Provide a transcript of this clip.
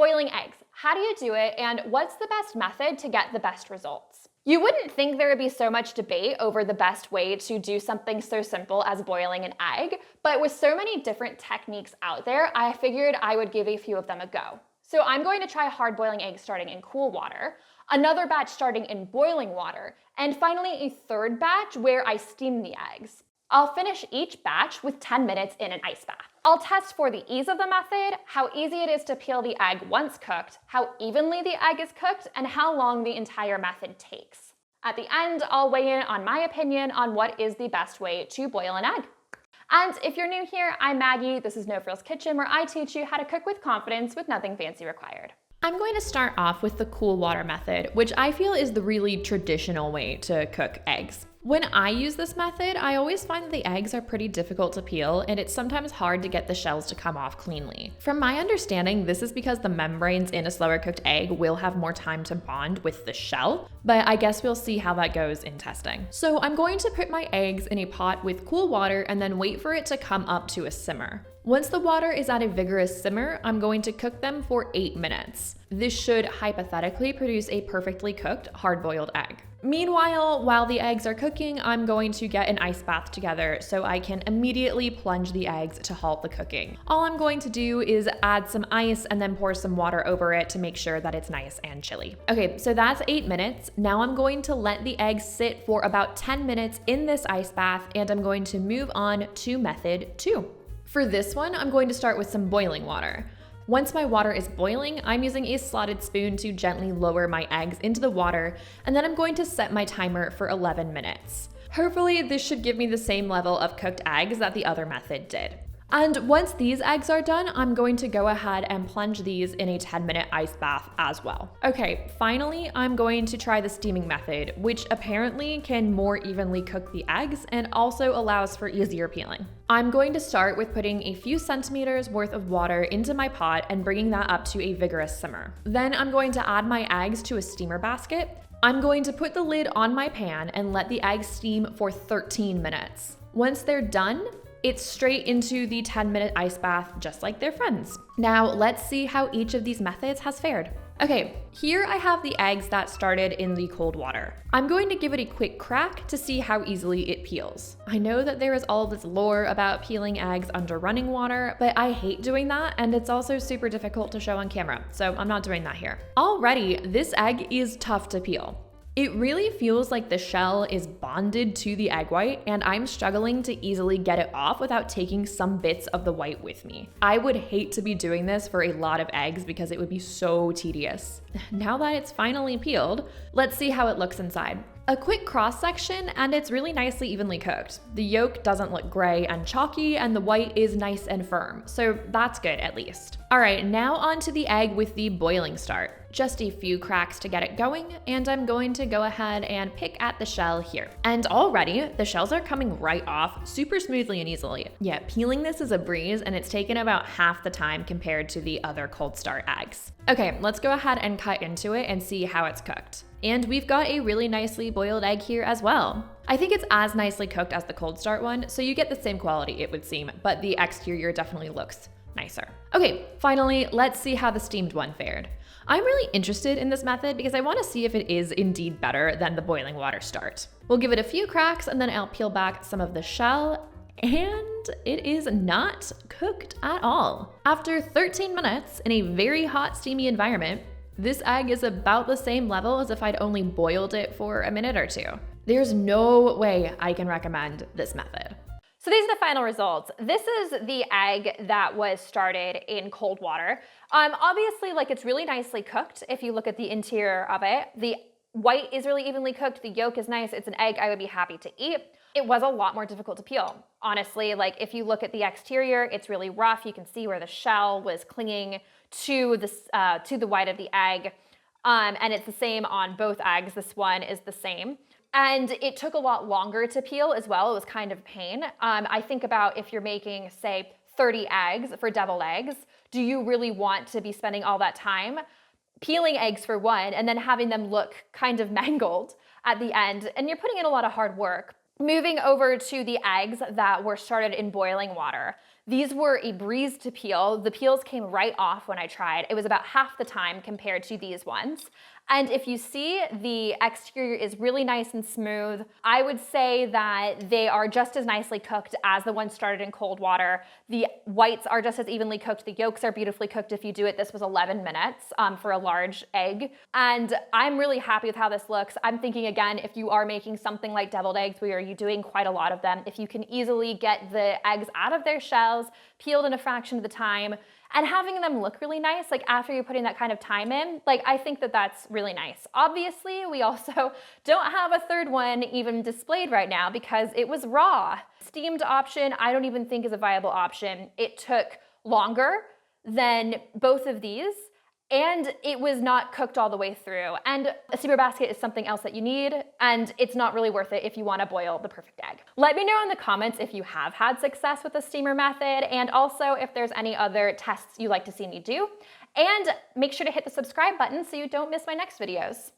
Boiling eggs. How do you do it, and what's the best method to get the best results? You wouldn't think there would be so much debate over the best way to do something so simple as boiling an egg, but with so many different techniques out there, I figured I would give a few of them a go. So I'm going to try hard boiling eggs starting in cool water, another batch starting in boiling water, and finally a third batch where I steam the eggs. I'll finish each batch with 10 minutes in an ice bath. I'll test for the ease of the method, how easy it is to peel the egg once cooked, how evenly the egg is cooked, and how long the entire method takes. At the end, I'll weigh in on my opinion on what is the best way to boil an egg. And if you're new here, I'm Maggie. This is No Frills Kitchen, where I teach you how to cook with confidence with nothing fancy required. I'm going to start off with the cool water method, which I feel is the really traditional way to cook eggs. When I use this method, I always find that the eggs are pretty difficult to peel, and it's sometimes hard to get the shells to come off cleanly. From my understanding, this is because the membranes in a slower cooked egg will have more time to bond with the shell, but I guess we'll see how that goes in testing. So I'm going to put my eggs in a pot with cool water and then wait for it to come up to a simmer. Once the water is at a vigorous simmer, I'm going to cook them for 8 minutes. This should hypothetically produce a perfectly cooked hard-boiled egg. Meanwhile, while the eggs are cooking, I'm going to get an ice bath together so I can immediately plunge the eggs to halt the cooking. All I'm going to do is add some ice and then pour some water over it to make sure that it's nice and chilly. Okay, so that's 8 minutes. Now I'm going to let the eggs sit for about 10 minutes in this ice bath, and I'm going to move on to method 2. For this one, I'm going to start with some boiling water. Once my water is boiling, I'm using a slotted spoon to gently lower my eggs into the water, and then I'm going to set my timer for 11 minutes. Hopefully, this should give me the same level of cooked eggs that the other method did. And once these eggs are done, I'm going to go ahead and plunge these in a 10-minute ice bath as well. Okay, finally, I'm going to try the steaming method, which apparently can more evenly cook the eggs and also allows for easier peeling. I'm going to start with putting a few centimeters worth of water into my pot and bringing that up to a vigorous simmer. Then I'm going to add my eggs to a steamer basket. I'm going to put the lid on my pan and let the eggs steam for 13 minutes. Once they're done, it's straight into the 10-minute ice bath, just like their friends. Now, let's see how each of these methods has fared. Okay, here I have the eggs that started in the cold water. I'm going to give it a quick crack to see how easily it peels. I know that there is all this lore about peeling eggs under running water, but I hate doing that, and it's also super difficult to show on camera, so I'm not doing that here. Already, this egg is tough to peel. It really feels like the shell is bonded to the egg white, and I'm struggling to easily get it off without taking some bits of the white with me. I would hate to be doing this for a lot of eggs because it would be so tedious. Now that it's finally peeled, let's see how it looks inside. A quick cross section, and it's really nicely evenly cooked. The yolk doesn't look gray and chalky, and the white is nice and firm, so that's good at least. All right, now onto the egg with the boiling start. Just a few cracks to get it going, and I'm going to go ahead and pick at the shell here. And already, the shells are coming right off super smoothly and easily. Yeah, peeling this is a breeze, and it's taken about half the time compared to the other cold start eggs. Okay, let's go ahead and cut into it and see how it's cooked. And we've got a really nicely boiled egg here as well. I think it's as nicely cooked as the cold start one, so you get the same quality, it would seem, but the exterior definitely looks nicer. Okay, finally, let's see how the steamed one fared. I'm really interested in this method because I want to see if it is indeed better than the boiling water start. We'll give it a few cracks and then I'll peel back some of the shell, and it is not cooked at all. After 13 minutes in a very hot, steamy environment, this egg is about the same level as if I'd only boiled it for a minute or two. There's no way I can recommend this method. So these are the final results. This is the egg that was started in cold water. Obviously, like, it's really nicely cooked if you look at the interior of it. The white is really evenly cooked. The yolk is nice. It's an egg I would be happy to eat. It was a lot more difficult to peel. Honestly, like, if you look at the exterior, it's really rough. You can see where the shell was clinging to the white of the egg. And it's the same on both eggs. This one is the same. And it took a lot longer to peel as well. It was kind of a pain. I think about if you're making, say, 30 eggs for deviled eggs, do you really want to be spending all that time peeling eggs for one and then having them look kind of mangled at the end? And you're putting in a lot of hard work. Moving over to the eggs that were started in boiling water. These were a breeze to peel. The peels came right off when I tried. It was about half the time compared to these ones. And if you see, the exterior is really nice and smooth. I would say that they are just as nicely cooked as the ones started in cold water. The whites are just as evenly cooked. The yolks are beautifully cooked if you do it. This was 11 minutes for a large egg. And I'm really happy with how this looks. I'm thinking, again, if you are making something like deviled eggs where you're doing quite a lot of them, if you can easily get the eggs out of their shells, peeled in a fraction of the time, and having them look really nice, like after you're putting that kind of time in, like I think that that's really nice. Obviously, we also don't have a third one even displayed right now because it was raw. Steamed option, I don't even think is a viable option. It took longer than both of these, and it was not cooked all the way through. And a steamer basket is something else that you need, and it's not really worth it if you want to boil the perfect egg. Let me know in the comments if you have had success with the steamer method, and also if there's any other tests you'd like to see me do. And make sure to hit the subscribe button so you don't miss my next videos.